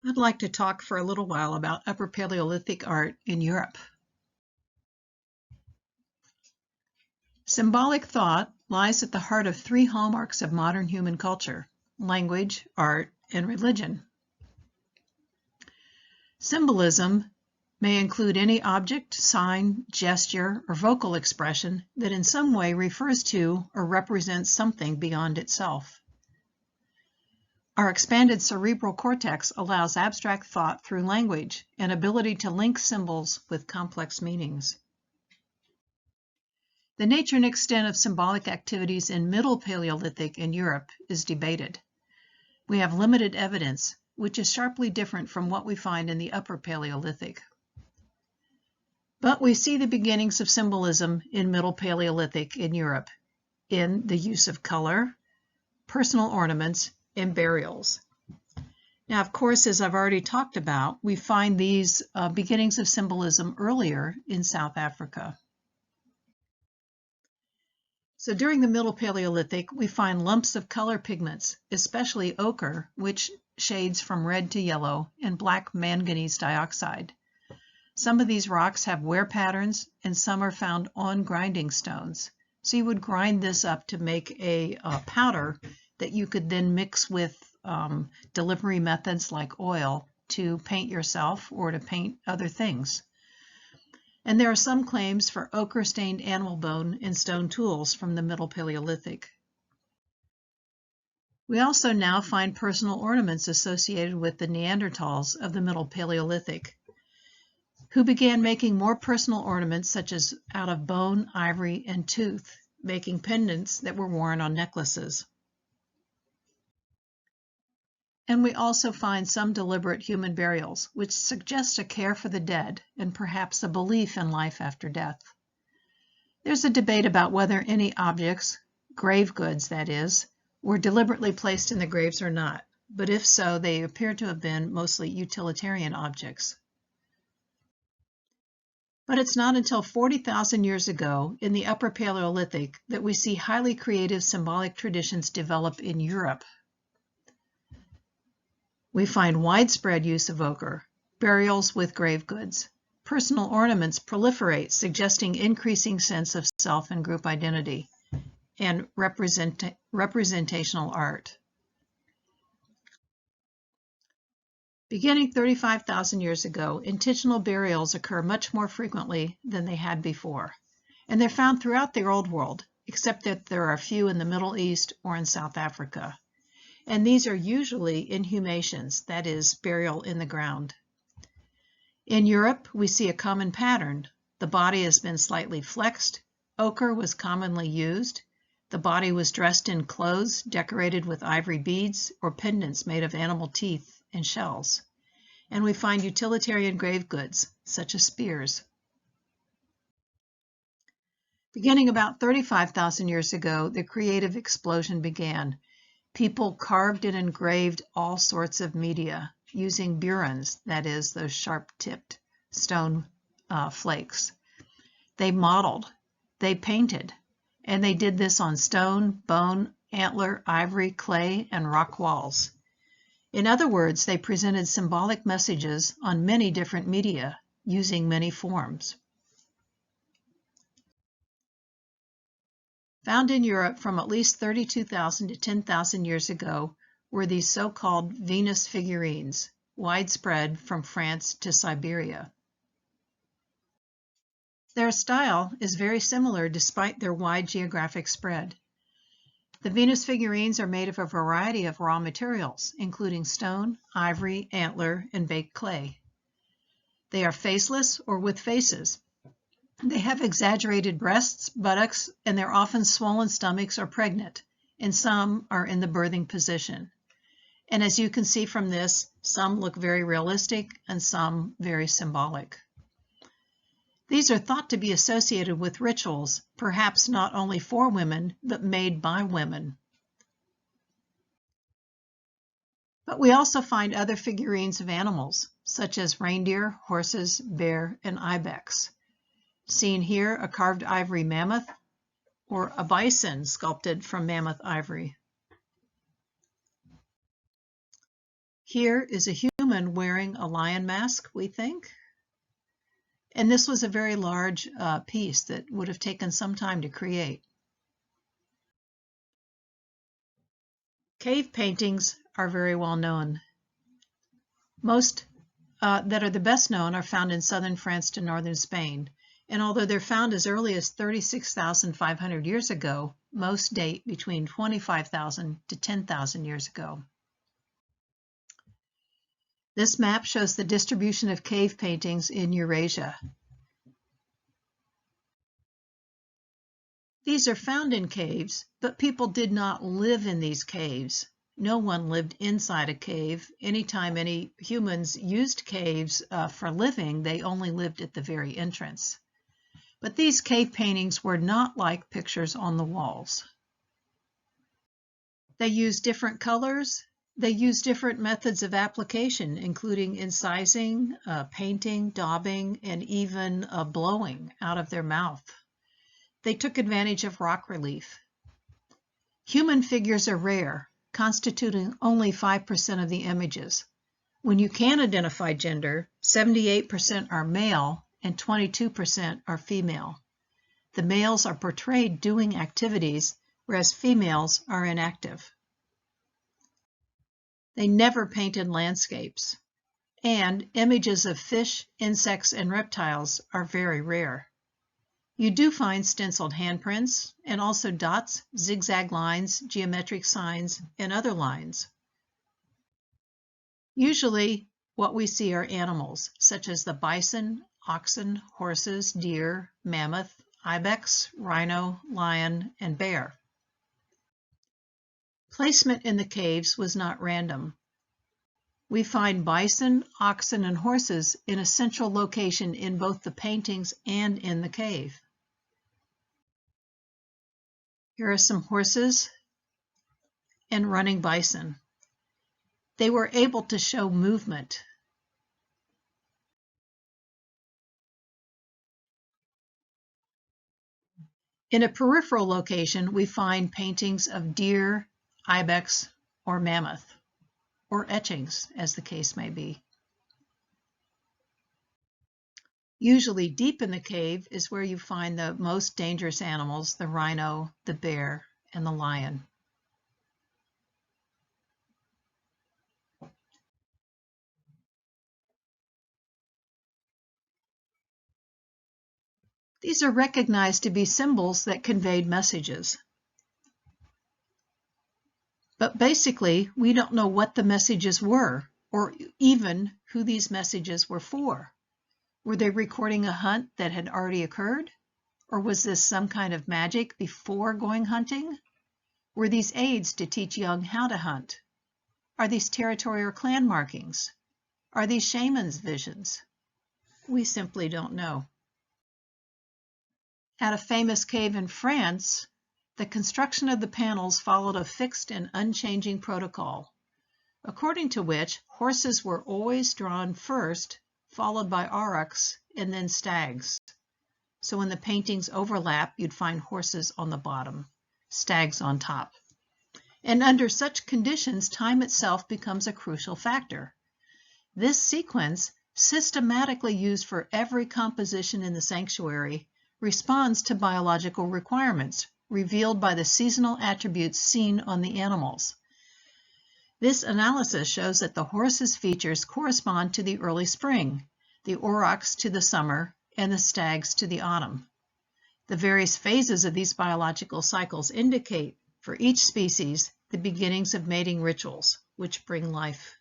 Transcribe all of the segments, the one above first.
I'd like to talk for a little while about Upper Paleolithic art in Europe. Symbolic thought lies at the heart of three hallmarks of modern human culture: language, art, and religion. Symbolism may include any object, sign, gesture, or vocal expression that in some way refers to or represents something beyond itself. Our expanded cerebral cortex allows abstract thought through language and ability to link symbols with complex meanings. The nature and extent of symbolic activities in Middle Paleolithic in Europe is debated. We have limited evidence, which is sharply different from what we find in the Upper Paleolithic. But we see the beginnings of symbolism in Middle Paleolithic in Europe in the use of color, personal ornaments, and burials. Now, of course, as I've already talked about, we find these beginnings of symbolism earlier in South Africa. So during the Middle Paleolithic, we find lumps of color pigments, especially ochre, which shades from red to yellow, and black manganese dioxide. Some of these rocks have wear patterns, and some are found on grinding stones. So you would grind this up to make a powder that you could then mix with delivery methods like oil to paint yourself or to paint other things. And there are some claims for ochre-stained animal bone and stone tools from the Middle Paleolithic. We also now find personal ornaments associated with the Neanderthals of the Middle Paleolithic, who began making more personal ornaments such as out of bone, ivory, and tooth, making pendants that were worn on necklaces. And we also find some deliberate human burials, which suggest a care for the dead and perhaps a belief in life after death. There's a debate about whether any objects, grave goods that is, were deliberately placed in the graves or not, but if so, they appear to have been mostly utilitarian objects. But it's not until 40,000 years ago in the Upper Paleolithic that we see highly creative symbolic traditions develop in Europe. We find widespread use of ochre, burials with grave goods. Personal ornaments proliferate, suggesting increasing sense of self and group identity, and representational art. Beginning 35,000 years ago, intentional burials occur much more frequently than they had before, and they're found throughout the Old World, except that there are few in the Middle East or in South Africa. And these are usually inhumations, that is, burial in the ground. In Europe, we see a common pattern. The body has been slightly flexed, ochre was commonly used, the body was dressed in clothes decorated with ivory beads or pendants made of animal teeth and shells. And we find utilitarian grave goods, such as spears. Beginning about 35,000 years ago, the creative explosion began. People carved and engraved all sorts of media using burins, that is, those sharp-tipped stone flakes. They modeled, they painted, and they did this on stone, bone, antler, ivory, clay, and rock walls. In other words, they presented symbolic messages on many different media using many forms. Found in Europe from at least 32,000 to 10,000 years ago were these so-called Venus figurines, widespread from France to Siberia. Their style is very similar despite their wide geographic spread. The Venus figurines are made of a variety of raw materials, including stone, ivory, antler, and baked clay. They are faceless or with faces. They have exaggerated breasts, buttocks, and they're often swollen stomachs or pregnant, and some are in the birthing position. And as you can see from this, some look very realistic and some very symbolic. These are thought to be associated with rituals, perhaps not only for women, but made by women. But we also find other figurines of animals, such as reindeer, horses, bear, and ibex. Seen here, a carved ivory mammoth or a bison sculpted from mammoth ivory. Here is a human human wearing a lion mask, we think. And this was a very large piece that would have taken some time to create. Cave paintings are very well known. Most that are the best known are found in southern France to northern Spain. And although they're found as early as 36,500 years ago, most date between 25,000 to 10,000 years ago. This map shows the distribution of cave paintings in Eurasia. These are found in caves, but people did not live in these caves. No one lived inside a cave. Anytime any humans used caves for living, they only lived at the very entrance. But these cave paintings were not like pictures on the walls. They used different colors. They used different methods of application, including incising, painting, daubing, and even blowing out of their mouth. They took advantage of rock relief. Human figures are rare, constituting only 5% of the images. When you can identify gender, 78% are male and 22% are female. The males are portrayed doing activities, whereas females are inactive. They never painted landscapes, and images of fish, insects, and reptiles are very rare. You do find stenciled handprints and also dots, zigzag lines, geometric signs, and other lines. Usually, what we see are animals, such as the bison, oxen, horses, deer, mammoth, ibex, rhino, lion, and bear. Placement in the caves was not random. We find bison, oxen, and horses in a central location in both the paintings and in the cave. Here are some horses and running bison. They were able to show movement. In a peripheral location, we find paintings of deer, ibex, or mammoth, or etchings, as the case may be. Usually deep in the cave is where you find the most dangerous animals, the rhino, the bear, and the lion. These are recognized to be symbols that conveyed messages. But basically, we don't know what the messages were, or even who these messages were for. Were they recording a hunt that had already occurred? Or was this some kind of magic before going hunting? Were these aids to teach young how to hunt? Are these territory or clan markings? Are these shamans' visions? We simply don't know. At a famous cave in France, the construction of the panels followed a fixed and unchanging protocol, according to which horses were always drawn first, followed by aurochs, and then stags. So when the paintings overlap, you'd find horses on the bottom, stags on top. And under such conditions, time itself becomes a crucial factor. This sequence, systematically used for every composition in the sanctuary, responds to biological requirements revealed by the seasonal attributes seen on the animals. This analysis shows that the horse's features correspond to the early spring, the aurochs to the summer, and the stags to the autumn. The various phases of these biological cycles indicate, for each species, the beginnings of mating rituals, which bring life.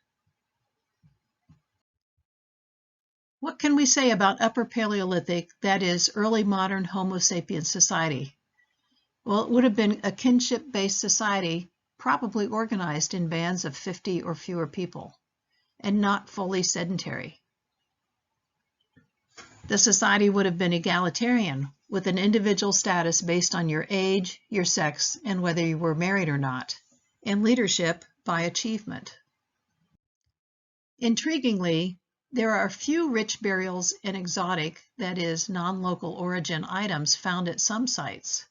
What can we say about Upper Paleolithic, that is, early modern Homo sapiens society? Well, it would have been a kinship-based society, probably organized in bands of 50 or fewer people, and not fully sedentary. The society would have been egalitarian, with an individual status based on your age, your sex, and whether you were married or not, and leadership by achievement. Intriguingly, there are few rich burials and exotic, that is, non-local origin items found at some sites,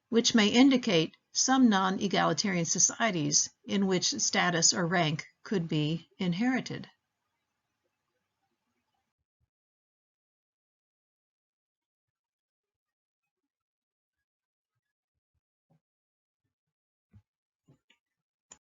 which may indicate some non-egalitarian societies in which status or rank could be inherited.